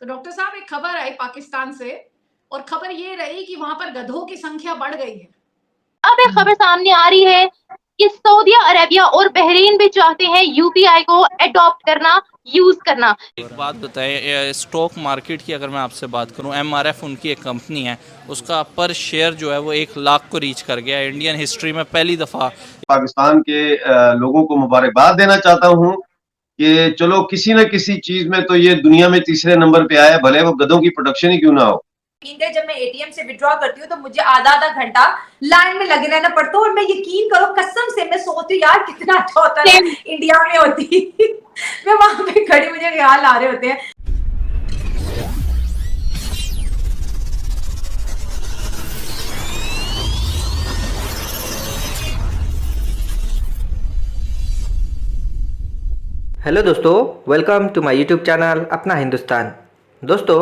तो डॉक्टर साहब एक खबर आई पाकिस्तान से और खबर ये रही कि वहां पर गधों की संख्या बढ़ गई है। अब एक खबर सामने आ रही है कि सऊदी अरेबिया और बहरीन भी चाहते हैं यूपीआई को अडॉप्ट करना, यूज करना। एक बात बताएं, स्टॉक मार्केट की अगर मैं आपसे बात करूं, एमआरएफ उनकी एक कंपनी है, उसका पर शेयर जो है वो 1 लाख को रीच कर गया है। इंडियन हिस्ट्री में पहली दफ़ा पाकिस्तान के लोगों को मुबारकबाद देना चाहता हूं कि चलो किसी न किसी चीज में तो ये दुनिया में तीसरे नंबर पे आया, भले वो गधों की प्रोडक्शन ही क्यों ना हो। जब मैं एटीएम से विड्रॉ करती हूँ तो मुझे आधा आधा घंटा लाइन में लगे रहना पड़ता है और मैं यकीन करो कसम से मैं सोचती हूँ यार कितना अच्छा होता है इंडिया में होती मैं वहां पे खड़ी, मुझे ख्याल आ रहे होते हैं। हेलो दोस्तों, welcome to my YouTube channel Apna Hindustan. दोस्तों,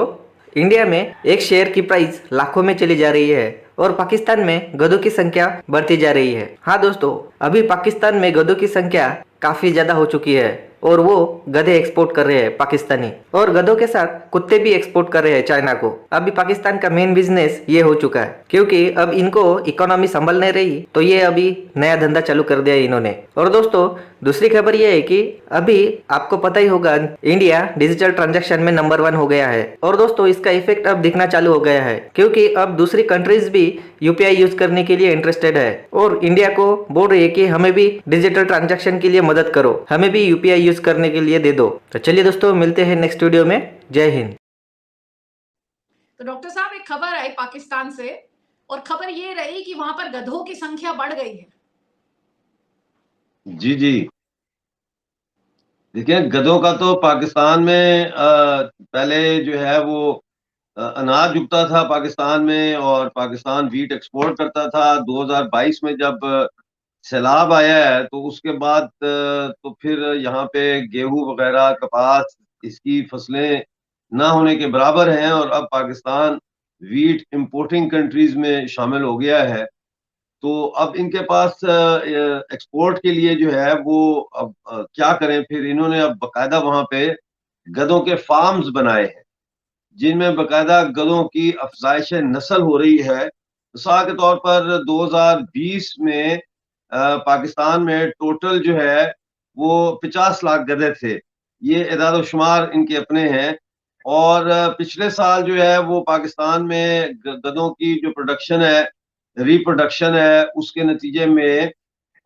इंडिया में एक शेयर की प्राइस लाखों में चली जा रही है और पाकिस्तान में गधों की संख्या बढ़ती जा रही है। हाँ दोस्तों, अभी पाकिस्तान में गधों की संख्या काफ़ी ज़्यादा हो चुकी है और वो गधे एक्सपोर्ट कर रहे हैं पाकिस्तानी, और गधों के साथ कुत्ते भी एक्सपोर्ट कर रहे हैं चाइना को। अभी पाकिस्तान का मेन बिजनेस ये हो चुका है, क्योंकि अब इनको इकोनॉमी संभल नहीं रही तो ये अभी नया धंधा चालू कर दिया इन्होंने। और दोस्तों, दूसरी खबर ये है कि अभी आपको पता ही होगा, इंडिया डिजिटल ट्रांजैक्शन में नंबर 1 हो गया है। और दोस्तों, इसका इफेक्ट अब दिखना चालू हो गया है, क्योंकि अब दूसरी कंट्रीज भी यूपीआई यूज करने के लिए इंटरेस्टेड है और इंडिया को बोल रही है कि हमें भी डिजिटल ट्रांजैक्शन के लिए मदद करो, हमें भी यूपीआई यूज करने के लिए दे दो। तो चलिए दोस्तों, मिलते हैं नेक्स्ट वीडियो में। जय हिंद। तो डॉक्टर साहब एक खबर आई पाकिस्तान से और खबर ये रही कि वहां पर गधों की संख्या बढ़ गई है। जी जी, देखिए गधों का तो पाकिस्तान में पहले जो है वो अनाज उगता था पाकिस्तान में और पाकिस्तान वीट एक्सपोर्ट करता था। 2022 में जब सैलाब आया है तो उसके बाद तो फिर यहाँ पे गेहूं वगैरह कपास इसकी फसलें ना होने के बराबर हैं और अब पाकिस्तान वीट इंपोर्टिंग कंट्रीज में शामिल हो गया है। तो अब इनके पास एक्सपोर्ट के लिए जो है वो अब क्या करें, फिर इन्होंने अब बकायदा वहां पे गधों के फार्म्स बनाए हैं जिनमें बकायदा गधों की अफजाइश नस्ल हो रही है। मिसाल के तौर पर 2020 में पाकिस्तान में टोटल जो है वो 50 लाख गधे थे, ये इदाद शुमार इनके अपने हैं। और पिछले साल जो है वो पाकिस्तान में गधों की जो प्रोडक्शन है, रिप्रोडक्शन है, उसके नतीजे में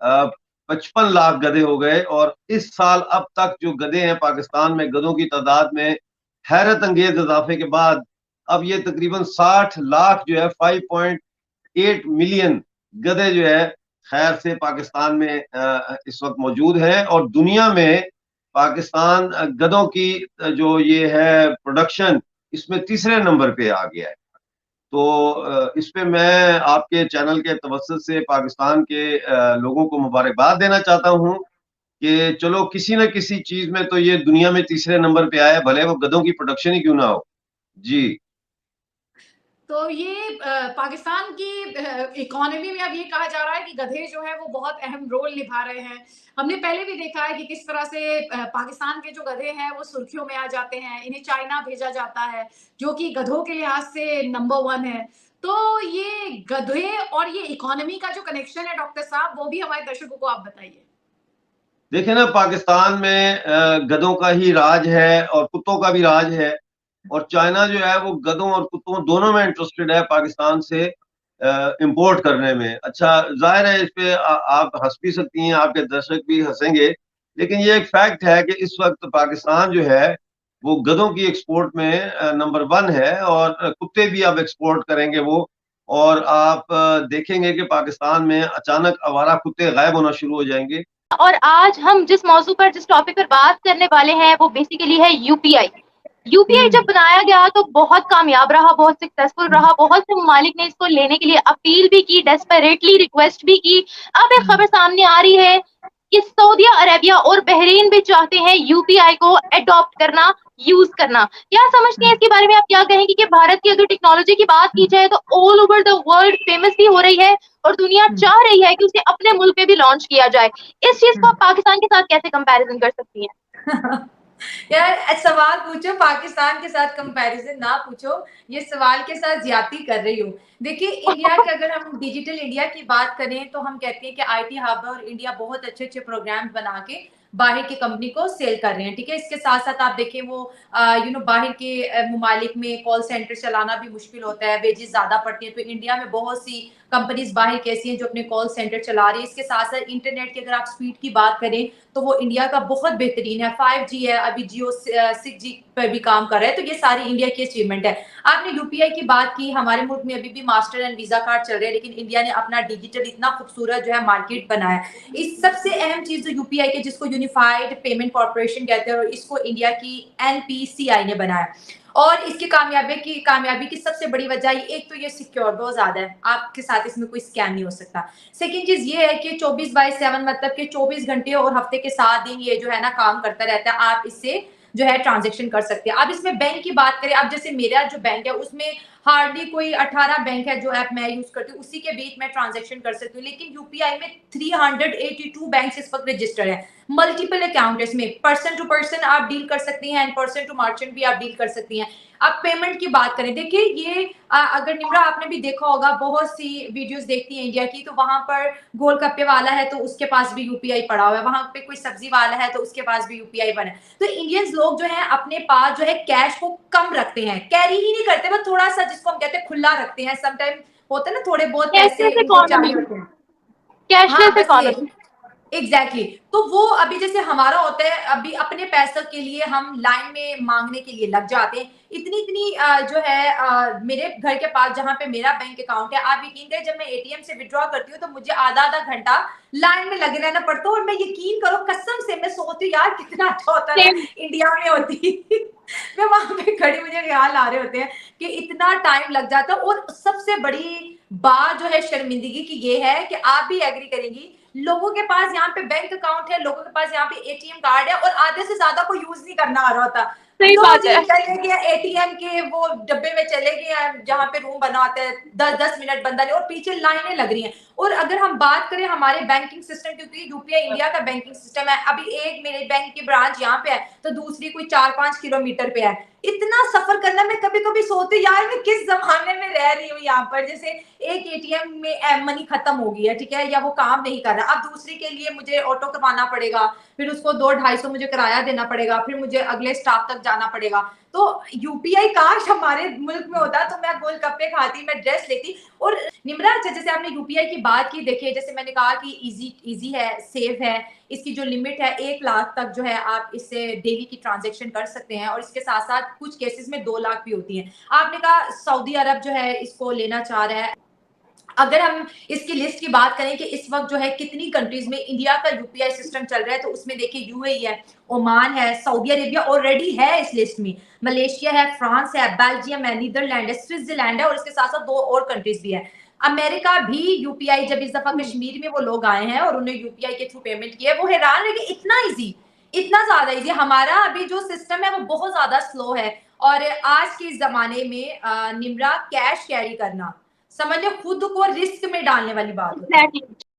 55 लाख गधे हो गए। और इस साल अब तक जो गधे हैं पाकिस्तान में, गधों की तादाद में हैरत अंगेज इजाफे के बाद अब ये तकरीबन 60 लाख जो है 5.8 मिलियन गधे जो है खैर से पाकिस्तान में इस वक्त मौजूद हैं। और दुनिया में पाकिस्तान गधों की जो ये है प्रोडक्शन, इसमें तीसरे नंबर पे आ गया है। तो इस पे मैं आपके चैनल के तवज्जुह से पाकिस्तान के लोगों को मुबारकबाद देना चाहता हूं कि चलो किसी न किसी चीज में तो ये दुनिया में तीसरे नंबर पे आया, भले वो गधों की प्रोडक्शन ही क्यों ना हो। जी, तो ये पाकिस्तान की इकोनॉमी में अब ये कहा जा रहा है कि गधे जो है वो बहुत अहम रोल निभा रहे हैं। हमने पहले भी देखा है कि किस तरह से पाकिस्तान के जो गधे हैं वो सुर्खियों में आ जाते हैं, इन्हें चाइना भेजा जाता है जो कि गधों के लिहाज से नंबर 1 है। तो ये गधे और ये इकोनॉमी का जो कनेक्शन है डॉक्टर साहब, वो भी हमारे दर्शकों को आप बताइए। देखिए ना, पाकिस्तान में गधों का ही राज है और कुत्तों का भी राज है। और चाइना जो है वो गधों और कुत्तों दोनों में इंटरेस्टेड है पाकिस्तान से इंपोर्ट करने में। अच्छा, जाहिर है इस पे आप हंस भी सकती हैं, आपके दर्शक भी हंसेंगे, लेकिन ये एक फैक्ट है कि इस वक्त पाकिस्तान जो है वो गधों की एक्सपोर्ट में नंबर 1 है और कुत्ते भी अब एक्सपोर्ट करेंगे वो। और आप देखेंगे कि पाकिस्तान में अचानक आवारा कुत्ते गायब होना शुरू हो जाएंगे। और आज हम जिस मौजू पर, जिस टॉपिक पर बात करने वाले हैं वो बेसिकली है यूपीआई। यूपीआई जब बनाया गया तो बहुत कामयाब रहा, बहुत सक्सेसफुल रहा, बहुत से ममालिक ने इसको लेने के लिए अपील भी की, डेस्परेटली रिक्वेस्ट भी की। अब एक खबर सामने आ रही है कि सऊदी अरेबिया और बहरीन भी चाहते हैं यूपीआई को अडॉप्ट करना, यूज करना। क्या समझते हैं इसके बारे में? आप क्या कहेंगे कि भारत की अगर टेक्नोलॉजी की बात की जाए तो all over the world famous भी हो रही है और दुनिया चाह रही है कि उसे अपने मुल्क में भी लॉन्च किया जाए। इस चीज को आप पाकिस्तान के साथ कैसे कंपैरिजन कर सकती हैं? यार सवाल पूछो, पाकिस्तान के साथ कंपैरिजन ना पूछो, ये सवाल के साथ ज्यादती कर रही हूँ। देखिए इंडिया के अगर हम डिजिटल इंडिया की बात करें तो हम कहते हैं कि आईटी हब है और इंडिया बहुत अच्छे अच्छे प्रोग्राम बना के बाहर की कंपनी को सेल कर रहे हैं, ठीक है। इसके साथ साथ आप देखें वो बाहर के ममालिक में कॉल सेंटर चलाना भी मुश्किल होता है, वेजेस ज्यादा पड़ती है, तो इंडिया में बहुत सी कंपनीज बाहर की ऐसी हैं जो अपने कॉल सेंटर चला रही है। इसके साथ साथ इंटरनेट की अगर आप स्पीड की बात करें तो वो इंडिया का बहुत बेहतरीन है, 5G है, अभी जियो 6G पर भी काम कर रहा है, तो ये सारी इंडिया की अचीवमेंट है। आपने यूपीआई की बात की, हमारे मुल्क में अभी भी मास्टर एंड वीजा कार्ड चल रहे हैं, लेकिन इंडिया ने अपना डिजिटल इतना खूबसूरत जो है मार्केट बनाया है। इस सबसे अहम चीज जो यूपीआई के, जिसको यूनिफाइड पेमेंट कॉर्पोरेशन कहते हैं, और इसको इंडिया की एनपीसीआई ने बनाया। और इसकी कामयाबी की सबसे बड़ी वजह एक तो ये सिक्योर बहुत ज्यादा है, आपके साथ इसमें कोई स्कैम नहीं हो सकता। सेकंड चीज ये है कि 24/7 मतलब कि 24 घंटे और हफ्ते के 7 दिन ये जो है ना काम करता रहता है, आप इससे जो है ट्रांजेक्शन कर सकते हैं। अब इसमें बैंक की बात करें, अब जैसे मेरा जो बैंक है उसमें हार्डली कोई 18 बैंक है जो ऐप मैं यूज करती हूँ, उसी के बीच में ट्रांजेक्शन कर सकती हूँ, लेकिन यूपीआई में 382 बैंक इस वक्त रजिस्टर्ड है, मल्टीपल अकाउंट है इसमें, पर्सन टू पर्सन आप डील कर सकती हैं एंड पर्सन टू मर्चेंट भी आप डील कर सकती हैं। अब पेमेंट की बात करें, देखिए ये अगर निम्रा आपने भी देखा होगा, बहुत सी वीडियोस देखती हैं इंडिया की, तो वहां पर गोलगप्पे वाला है तो उसके पास भी यूपीआई पड़ा हुआ है, वहां पे कोई सब्जी वाला है तो उसके पास भी यूपीआई बना है। तो इंडियंस लोग जो है अपने पास जो है कैश को कम रखते हैं, कैरी ही नहीं करते, बस थोड़ा सा जिसको हम कहते हैं खुला रखते हैं। समटाइम होता है ना थोड़े बहुत पैसे कैशलेस उनको इकोनॉमी, चाहिए होते हैं। हाँ कैशलेस बस ये इकोनॉमी। एग्जैक्टली तो वो अभी जैसे हमारा होता है, अभी अपने पैसों के लिए हम लाइन में मांगने के लिए लग जाते हैं, इतनी इतनी जो है मेरे घर के पास जहां पे मेरा बैंक अकाउंट है, आप यकीन करें जब मैं एटीएम से विड्रॉ करती हूँ तो मुझे आधा आधा घंटा लाइन में लगे रहना पड़ता है, और मैं यकीन करो कसम से मैं सोचती हूँ यार कितना अच्छा होता है सेम। इंडिया में होती मैं वहां पे खड़ी, मुझे ख्याल आ रहे होते हैं कि इतना टाइम लग जाता है। और सबसे बड़ी बात जो है शर्मिंदगी की ये है कि आप भी एग्री करेंगी, लोगों के पास यहाँ पे बैंक अकाउंट है, लोगों के पास यहाँ पे एटीएम कार्ड है, और आधे से ज्यादा को यूज नहीं करना आ रहा होता। सही दो बात जी है। चले गए एटीएम के वो डब्बे में, चले गए जहाँ पे रूम बना होता है, 10-10 मिनट बंदा नहीं, और पीछे लाइनें लग रही हैं। और अगर हम बात करें हमारे बैंकिंग सिस्टम, क्योंकि यूपीआई इंडिया का बैंकिंग सिस्टम है, अभी एक मेरे बैंक की ब्रांच यहाँ पे है तो दूसरी कोई 4-5 किलोमीटर पे है, इतना सफर करना मैं कभी कभी सोचती हूँ यार मैं किस जमाने में रह रही हूँ यहाँ पर। जैसे एक एटीएम में मनी खत्म हो गई है, ठीक है, या वो काम नहीं कर रहा, अब दूसरी के लिए मुझे ऑटो करवाना पड़ेगा, फिर उसको 200-250 मुझे किराया देना पड़ेगा, फिर मुझे अगले स्टॉप तक जाना पड़ेगा। तो यूपीआई काश हमारे मुल्क में होता तो मैं गोलगप्पे खाती, मैं ड्रेस लेती। और निम्रा अच्छा जैसे आपने यूपीआई की बात की, देखिए जैसे मैंने कहा कि इजी है, सेफ है, इसकी जो लिमिट है 1 लाख तक जो है आप इससे डेली की ट्रांजेक्शन कर सकते हैं, और इसके साथ साथ कुछ केसेस में 2 लाख भी होती हैं। आपने कहा सऊदी अरब जो है इसको लेना चाह रहा है, अगर हम इसकी लिस्ट की बात करें कि इस वक्त जो है कितनी कंट्रीज में इंडिया का यूपीआई सिस्टम चल रहा है, तो उसमें देखिए यूएई है, ओमान है, सऊदी अरेबिया ऑलरेडी है इस लिस्ट में, मलेशिया है, फ्रांस है, बेल्जियम है, नीदरलैंड है, स्विट्जरलैंड है, और इसके साथ साथ 2 और कंट्रीज भी है। अमेरिका भी यूपीआई, जब इस दफा कश्मीर में वो लोग आए हैं और उन्हें यूपीआई के थ्रू पेमेंट किया, वो हैरान है कि इतना इजी, इतना ज्यादा इजी। हमारा अभी जो सिस्टम है वो बहुत ज्यादा स्लो है, और आज के इस जमाने में निम्रा कैश कैरी करना समझ लो खुद को रिस्क में डालने वाली बात होती है। एग्जैक्टली।